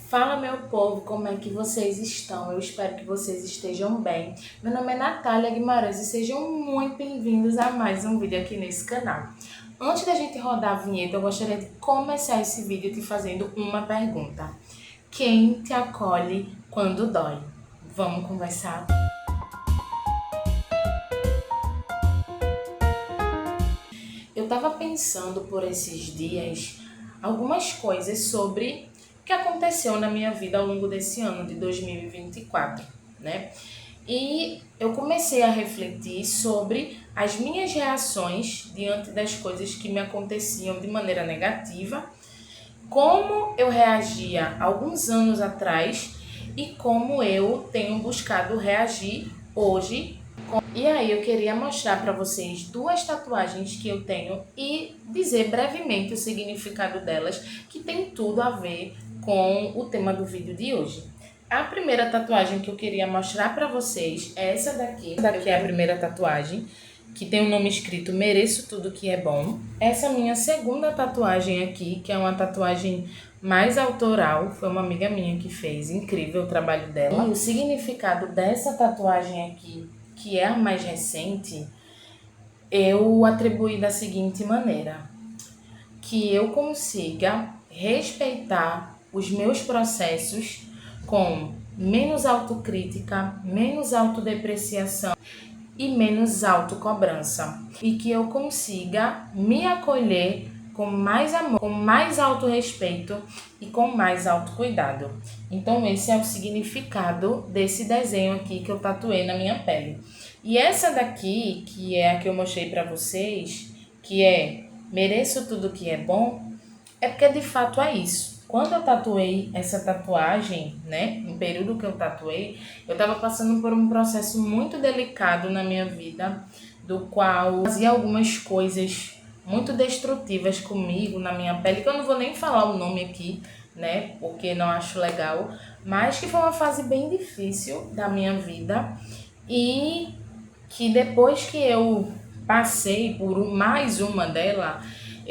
Fala, meu povo, como é que vocês estão? Eu espero que vocês estejam bem. Meu nome é Natália Guimarães e sejam muito bem-vindos a mais um vídeo aqui nesse canal. Antes da gente rodar a vinheta, eu gostaria de começar esse vídeo te fazendo uma pergunta. Quem te acolhe quando dói? Vamos conversar? Eu estava pensando por esses dias algumas coisas sobre o que aconteceu na minha vida ao longo desse ano de 2024, né? E eu comecei a refletir sobre as minhas reações diante das coisas que me aconteciam de maneira negativa, como eu reagia alguns anos atrás e como eu tenho buscado reagir hoje. E aí eu queria mostrar para vocês duas tatuagens que eu tenho e dizer brevemente o significado delas, que tem tudo a ver com o tema do vídeo de hoje. A primeira tatuagem que eu queria mostrar para vocês é essa daqui. Essa daqui é a primeira tatuagem, que tem o nome escrito Mereço Tudo Que É Bom. Essa é a minha segunda tatuagem aqui, que é uma tatuagem mais autoral, foi uma amiga minha que fez, incrível o trabalho dela. E o significado dessa tatuagem aqui, que é a mais recente, eu atribuí da seguinte maneira: que eu consiga respeitar os meus processos com menos autocrítica, menos autodepreciação e menos autocobrança. E que eu consiga me acolher com mais amor, com mais autorrespeito e com mais autocuidado. Então esse é o significado desse desenho aqui que eu tatuei na minha pele. E essa daqui, que é a que eu mostrei para vocês, que é Mereço Tudo Que É Bom, é porque de fato é isso. Quando eu tatuei essa tatuagem, né, no período que eu tatuei, eu estava passando por um processo muito delicado na minha vida, do qual fazia algumas coisas muito destrutivas comigo, na minha pele, que eu não vou nem falar o nome aqui, né, porque não acho legal, mas que foi uma fase bem difícil da minha vida e que depois que eu passei por mais uma dela,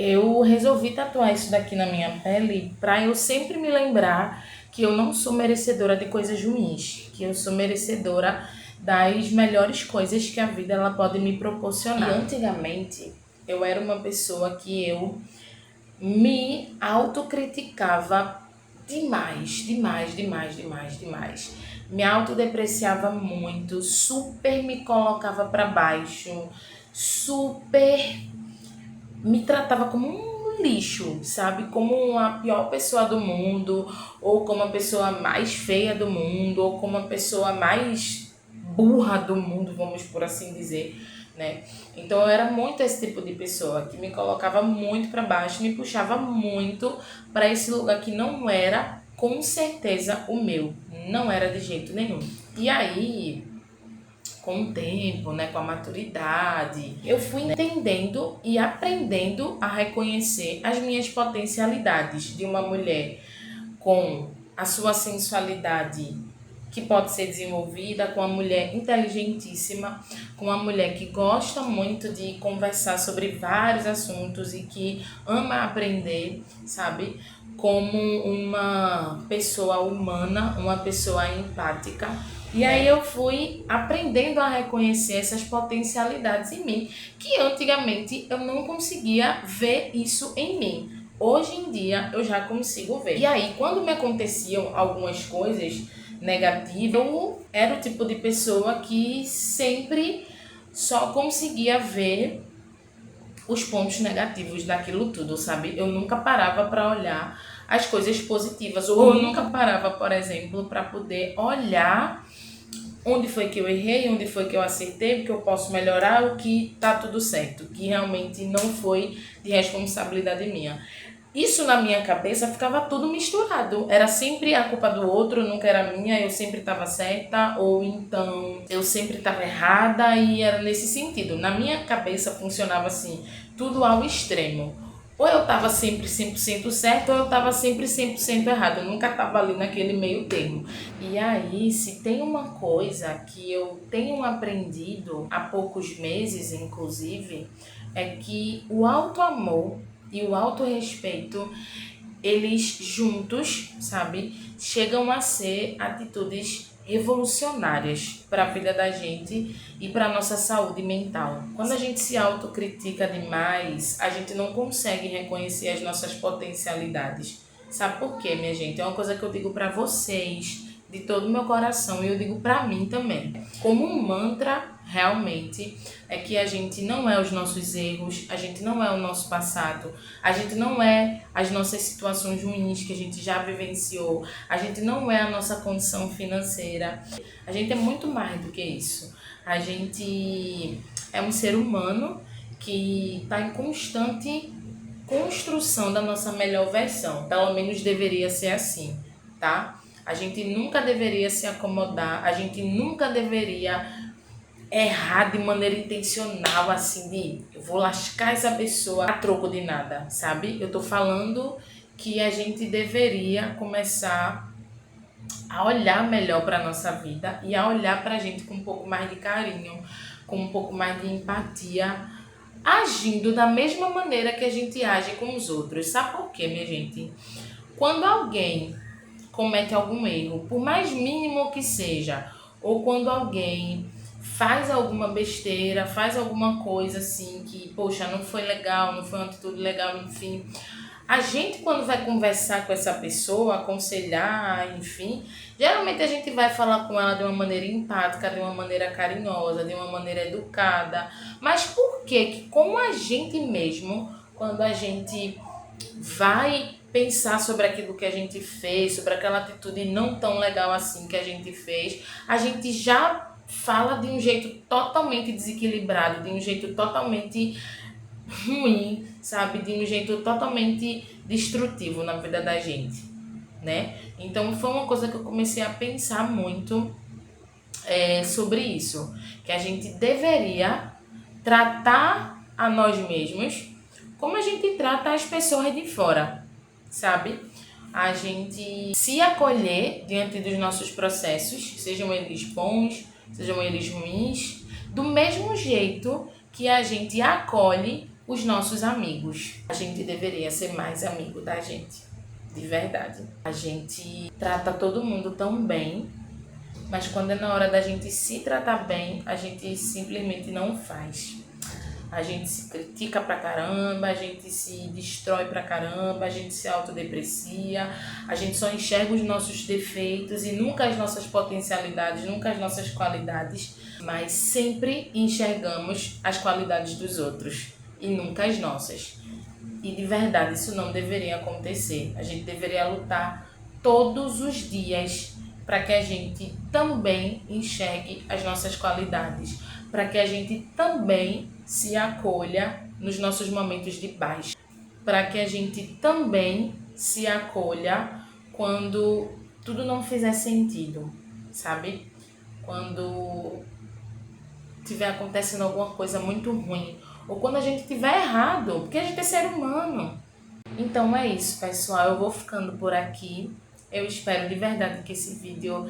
eu resolvi tatuar isso daqui na minha pele para eu sempre me lembrar que eu não sou merecedora de coisas ruins, que eu sou merecedora das melhores coisas que a vida ela pode me proporcionar. E antigamente eu era uma pessoa que eu me autocriticava demais. Me autodepreciava muito, super me colocava para baixo, super me tratava como um lixo, sabe? Como a pior pessoa do mundo, ou como a pessoa mais feia do mundo, ou como a pessoa mais burra do mundo, vamos por assim dizer, né? Então eu era muito esse tipo de pessoa que me colocava muito para baixo, me puxava muito para esse lugar que não era com certeza o meu, não era de jeito nenhum. E aí, com o tempo, né, com a maturidade, eu fui entendendo e aprendendo a reconhecer as minhas potencialidades de uma mulher com a sua sensualidade que pode ser desenvolvida, com uma mulher inteligentíssima, com uma mulher que gosta muito de conversar sobre vários assuntos e que ama aprender, sabe? Como uma pessoa humana, uma pessoa empática. E aí eu fui aprendendo a reconhecer essas potencialidades em mim, que antigamente eu não conseguia ver isso em mim. Hoje em dia eu já consigo ver. E aí, quando me aconteciam algumas coisas negativas, eu era o tipo de pessoa que sempre só conseguia ver os pontos negativos daquilo tudo, sabe? Eu nunca parava para olhar as coisas positivas, ou eu nunca parava, por exemplo, para poder olhar onde foi que eu errei, onde foi que eu acertei, o que eu posso melhorar, o que tá tudo certo, que realmente não foi de responsabilidade minha. Isso na minha cabeça ficava tudo misturado. Era sempre a culpa do outro, nunca era minha, eu sempre estava certa, ou então eu sempre estava errada, e era nesse sentido. Na minha cabeça funcionava assim, tudo ao extremo. Ou eu estava sempre 100% certo, ou eu estava sempre 100% errado. Eu nunca estava ali naquele meio termo. E aí, se tem uma coisa que eu tenho aprendido há poucos meses, inclusive, é que o auto-amor e o autorrespeito eles juntos, sabe, chegam a ser atitudes revolucionárias para a vida da gente e para a nossa saúde mental. Quando a gente se autocritica demais, a gente não consegue reconhecer as nossas potencialidades. Sabe por quê, minha gente? É uma coisa que eu digo para vocês de todo o meu coração e eu digo para mim também. Como um mantra, realmente, é que a gente não é os nossos erros, a gente não é o nosso passado, a gente não é as nossas situações ruins que a gente já vivenciou, a gente não é a nossa condição financeira, a gente é muito mais do que isso. A gente é um ser humano que está em constante construção da nossa melhor versão, pelo menos deveria ser assim, tá? A gente nunca deveria se acomodar, a gente nunca deveria errar de maneira intencional, assim, de eu vou lascar essa pessoa a troco de nada, sabe? Eu tô falando que a gente deveria começar a olhar melhor para nossa vida e a olhar pra gente com um pouco mais de carinho, com um pouco mais de empatia, agindo da mesma maneira que a gente age com os outros. Sabe por quê, minha gente? Quando alguém comete algum erro, por mais mínimo que seja, ou quando alguém faz alguma besteira, faz alguma coisa assim que, poxa, não foi legal, não foi uma atitude legal, enfim. A gente, quando vai conversar com essa pessoa, aconselhar, enfim, geralmente a gente vai falar com ela de uma maneira empática, de uma maneira carinhosa, de uma maneira educada. Mas por que como a gente mesmo, quando a gente vai pensar sobre aquilo que a gente fez, sobre aquela atitude não tão legal assim que a gente fez, a gente já fala de um jeito totalmente desequilibrado, de um jeito totalmente ruim, sabe? De um jeito totalmente destrutivo na vida da gente, né? Então foi uma coisa que eu comecei a pensar muito sobre isso, que a gente deveria tratar a nós mesmos como a gente trata as pessoas de fora, sabe? A gente se acolher diante dos nossos processos, sejam eles bons, sejam eles ruins, do mesmo jeito que a gente acolhe os nossos amigos. A gente deveria ser mais amigo da gente, de verdade. A gente trata todo mundo tão bem, mas quando é na hora da gente se tratar bem, a gente simplesmente não faz. A gente se critica pra caramba, a gente se destrói pra caramba, a gente se autodeprecia, a gente só enxerga os nossos defeitos e nunca as nossas potencialidades, nunca as nossas qualidades, mas sempre enxergamos as qualidades dos outros e nunca as nossas. E de verdade isso não deveria acontecer. A gente deveria lutar todos os dias para que a gente também enxergue as nossas qualidades, para que a gente também se acolha nos nossos momentos de baixa, para que a gente também se acolha quando tudo não fizer sentido, sabe? Quando tiver acontecendo alguma coisa muito ruim, ou quando a gente tiver errado, porque a gente é ser humano. Então é isso, pessoal. Eu vou ficando por aqui. Eu espero de verdade que esse vídeo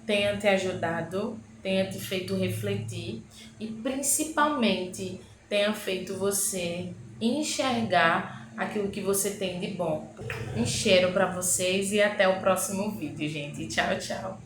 tenha te ajudado, tenha te feito refletir e principalmente tenha feito você enxergar aquilo que você tem de bom. Um cheiro para vocês e até o próximo vídeo, gente. Tchau, tchau.